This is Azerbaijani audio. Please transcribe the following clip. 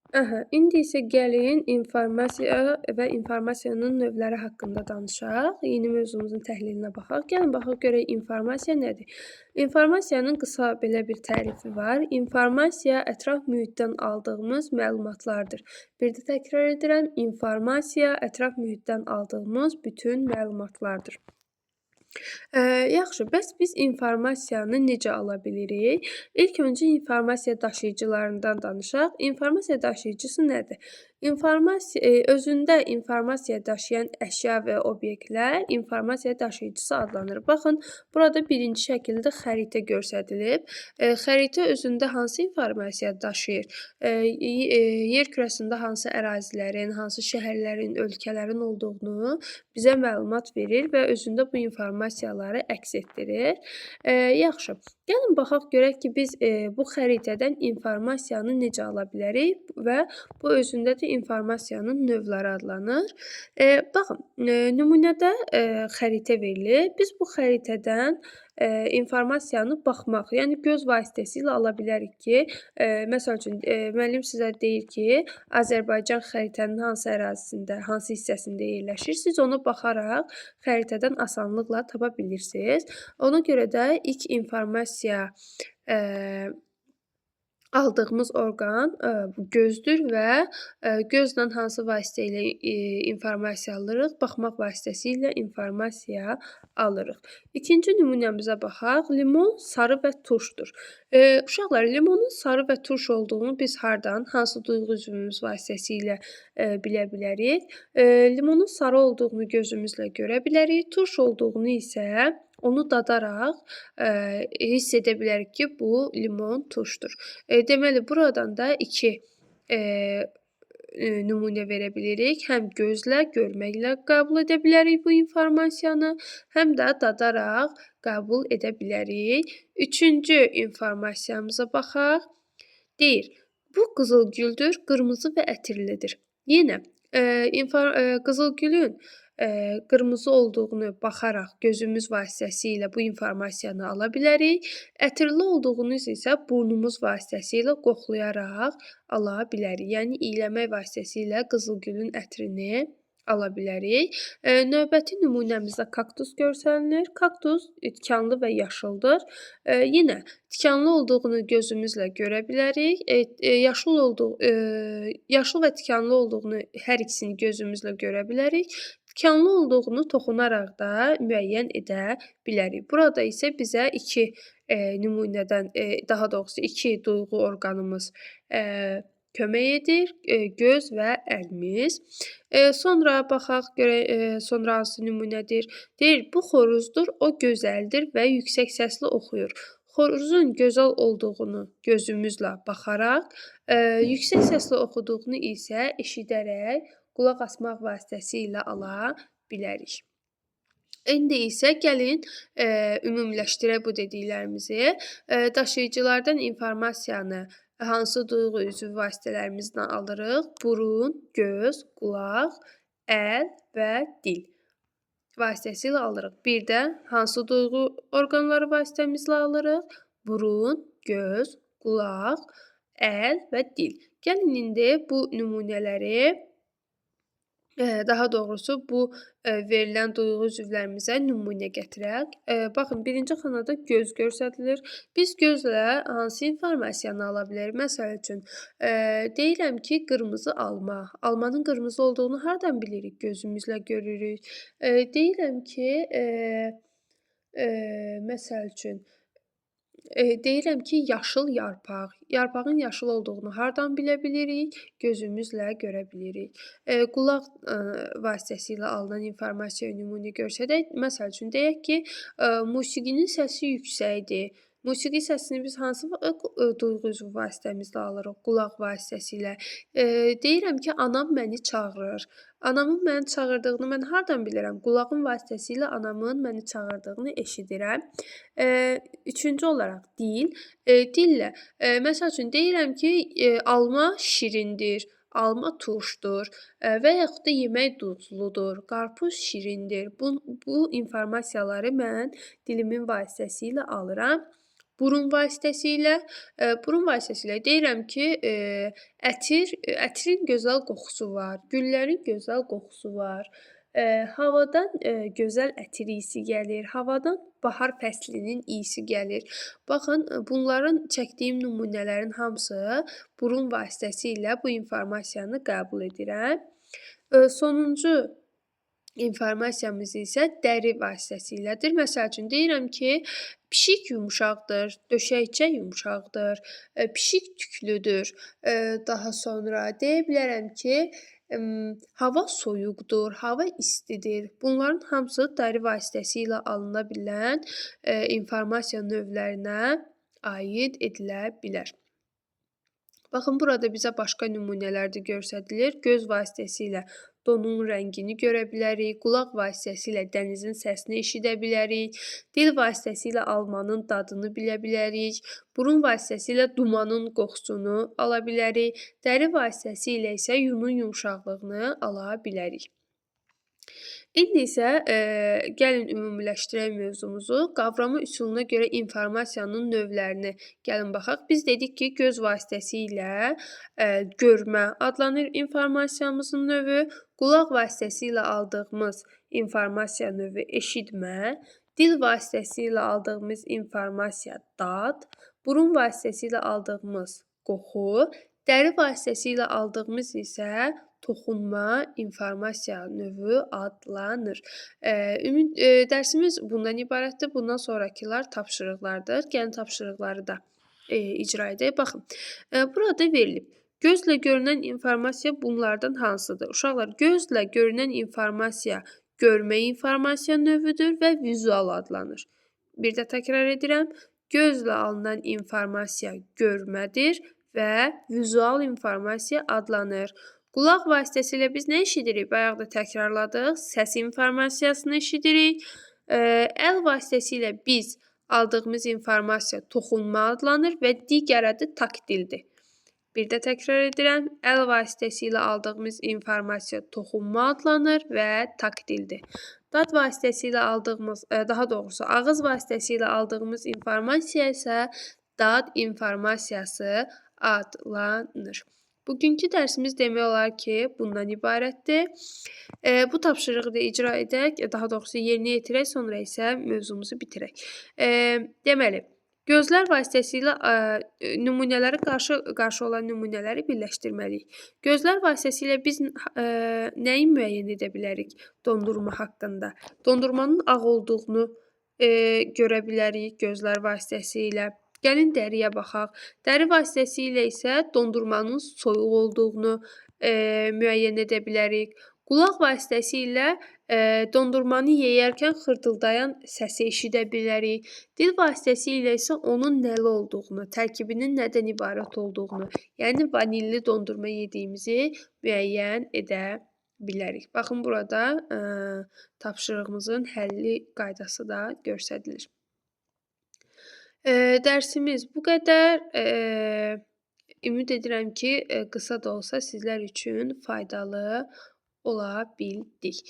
İndi isə gəlin informasiya və informasiyanın növləri haqqında danışaq. Yeni mövzumuzun təhlilinə baxaq. Gəlin baxaq görək informasiya nədir? İnformasiyanın qısa belə bir tərifi var. İnformasiya ətraf mühitdən aldığımız məlumatlardır. Bir də təkrar edirəm, informasiya ətraf mühitdən aldığımız bütün məlumatlardır. Yaxşı, bəs biz informasiyanı necə ala bilirik? İlk öncə informasiya daşıyıcılarından danışaq. İnformasiya daşıyıcısı nədir? Özündə informasiya daşıyan əşya və obyektlər informasiya daşıyıcısı adlanır. Baxın, burada birinci şəkildə xəritə göstərilib. Xəritə özündə hansı informasiya daşıyır? Yer kürəsində hansı ərazilərin, hansı şəhərlərin, ölkələrin olduğunu bizə məlumat verir və özündə bu informasiyaları əks etdirir. Yaxşı, gəlin baxaq görək ki, biz bu xəritədən informasiyanı necə ala bilərik və bu özündə də informasiyanın növləri adlanır. Baxın, nümunədə xəritə verilir. Biz bu xəritədən informasiyanı baxmaq, yəni göz vasitəsilə ala bilərik ki, məsəl üçün müəllim sizə deyir ki, Azərbaycan xəritənin hansı ərazisində, hansı hissəsində yerləşir. Siz ona baxaraq xəritədən asanlıqla tapa bilirsiniz. Ona görə də ilk informasiya aldığımız orqan gözdür və gözlə hansı vasitə ilə informasiya alırıq? Baxmaq vasitəsilə informasiya alırıq. İkinci nümunəmizə baxaq. Limon sarı və turşdur. Uşaqlar, limonun sarı və turş olduğunu biz hardan, hansı duyğu üzvümüz vasitəsilə bilə bilərik? Limonun sarı olduğunu gözümüzlə görə bilərik. Turş olduğunu isə onu dadaraq hiss edə bilərik ki, bu limon turşdur. Deməli, buradan da iki nümunə verə bilirik. Həm gözlə, görməklə qəbul edə bilərik bu informasiyanı, həm də dadaraq qəbul edə bilərik. Üçüncü informasiyamıza baxaq. Deyir, bu qızılgüldür, qırmızı və ətirlidir. Yenə qızılgülün qırmızı olduğunu baxaraq gözümüz vasitəsilə bu informasiyanı ala bilərik. Ətirli olduğunu isə burnumuz vasitəsilə qoxlayaraq ala bilərik. Yəni iyləmək vasitəsilə qızılgülün ətrini ala bilərik. Növbəti nümunəmizdə kaktus göstərilir. Kaktus tikanlı və yaşıldır. Yenə tikanlı olduğunu gözümüzlə görə bilərik. Yaşıl və tikanlı olduğunu hər ikisini gözümüzlə görə bilərik. Tikanlı olduğunu toxunaraq da müəyyən edə bilərik. Burada isə bizə iki nümunədən, daha doğrusu iki duyğu orqanımız kömək edir, göz və əlimiz. Sonra baxaq görək sonra hansı nümunədir. Deyir, bu xoruzdur, o gözəldir və yüksək səslə oxuyur. Xoruzun gözəl olduğunu gözümüzlə baxaraq, yüksək səslə oxuduğunu isə eşidərək, qulaq asmaq vasitəsilə ala bilərik. İndi isə gəlin ümumiləşdirək bu dediklərimizi. Daşıyıcılardan informasiyanı hansı duyğu üzvü vasitələrimizdən alırıq? Burun, göz, qulaq, əl və dil vasitəsilə alırıq. Bir də hansı duyğu orqanları vasitəmizlə alırıq? Burun, göz, qulaq, əl və dil. Gəlin indi bu nümunələri, daha doğrusu bu verilən duyğu üzvlərimizə nümunə gətirək. Baxın, birinci xanada göz göstərilir. Biz gözlə hansı informasiyanı ala bilərik? Məsəl üçün, deyirəm ki, qırmızı alma. Almanın qırmızı olduğunu hardan bilirik? Gözümüzlə görürük. Deyirəm ki, məsəl üçün, deyirəm ki, yaşıl yarpaq. Yarpağın yaşıl olduğunu hardan bilə bilirik? Gözümüzlə görə bilirik. Qulaq vasitəsilə alınan informasiya nümunə göstərək. Məsəl üçün, deyək ki, musiqinin səsi yüksəkdir. Musiqi səsini biz hansı duyğu üzvü vasitəmizlə alırıq? Qulaq vasitəsilə. Deyirəm ki, anam məni çağırır. Anamın məni çağırdığını mən hardan bilirəm? Qulağım vasitəsilə anamın məni çağırdığını eşidirəm. Üçüncü olaraq dil. Dillə, məsəl üçün deyirəm ki, alma şirindir, alma turşdur və yaxud da yemək duzludur, qarpız şirindir. Bu informasiyaları mən dilimin vasitəsilə alıram. Burun vasitəsilə deyirəm ki, ətirin gözəl qoxusu var, güllərin gözəl qoxusu var. Havadan gözəl ətir iysi gəlir, havadan bahar fəslinin iysi gəlir. Baxın, bunların çəkdiyim nümunələrin hamısı burun vasitəsilə bu informasiyanı qəbul edirəm. Sonuncu informasiyamız isə dəri vasitəsilədir. Məsəl üçün deyirəm ki, pişik yumşaqdır, döşəkçə yumşaqdır, pişik tüklüdür. Daha sonra deyə bilərəm ki, hava soyuqdur, hava istidir. Bunların hamısı dəri vasitəsilə alına bilən informasiya növlərinə aid edilə bilər. Baxın, burada bizə başqa nümunələr də göstərilir. Göz vasitəsilə donun rəngini görə bilərik, qulaq vasitəsilə dənizin səsini eşidə bilərik, dil vasitəsilə almanın dadını bilə bilərik, burun vasitəsilə dumanın qoxusunu ala bilərik, dəri vasitəsilə isə yunun yumşaqlığını ala bilərik. İndi isə gəlin ümumiləşdirək mövzumuzu. Qavrama üsuluna görə informasiyanın növlərini gəlin baxaq. Biz dedik ki, göz vasitəsilə görmə adlanır informasiyamızın növü, qulaq vasitəsilə aldığımız informasiya növü eşitmə, dil vasitəsilə aldığımız informasiya dad, burun vasitəsilə aldığımız qoxu, dəri vasitəsilə aldığımız isə toxunma informasiya növü adlanır. Dərsimiz bundan ibarətdir. Bundan sonrakılar tapşırıqlardır. Gəlin tapşırıqları da icra edək. Baxın, burada verilib. Gözlə görünən informasiya bunlardan hansıdır? Uşaqlar, gözlə görünən informasiya görmə informasiya növüdür və vizual adlanır. Bir də təkrar edirəm. Gözlə alınan informasiya görmədir və vizual informasiya adlanır. Qulaq vasitəsilə biz nə eşidirik? Bayaq da təkrarladıq. Səs informasiyasını eşidirik. Əl vasitəsilə biz aldığımız informasiya toxunma adlanır və digər adı taktildir. Bir də təkrar edirəm. Əl vasitəsilə aldığımız informasiya toxunma adlanır və taktildir. Dad vasitəsilə aldığımız, daha doğrusu ağız vasitəsilə aldığımız informasiya isə dad informasiyası adlanır. Bugünkü dərsimiz demək olar ki, bundan ibarətdir. Bu tapşırığı da icra edək, daha doğrusu yerinə yetirək, sonra isə mövzumuzu bitirək. Deməli, gözlər vasitəsilə nümunələri qarşı olan nümunələri birləşdirməliyik. Gözlər vasitəsilə biz nəyi müəyyən edə bilərik dondurma haqqında? Dondurmanın ağ olduğunu görə bilərik gözlər vasitəsilə. Gəlin dəriyə baxaq. Dəri vasitəsilə isə dondurmanın soyuq olduğunu müəyyən edə bilərik. Qulaq vasitəsilə dondurmanı yeyərkən xırtıldayan səsi eşidə bilərik. Dil vasitəsilə isə onun nəli olduğunu, tərkibinin nədən ibarət olduğunu, yəni vanilli dondurma yediyimizi müəyyən edə bilərik. Baxın, burada tapşırığımızın həlli qaydası da göstərilir. Dərsimiz bu qədər. Ümid edirəm ki, qısa da olsa sizlər üçün faydalı ola bildik.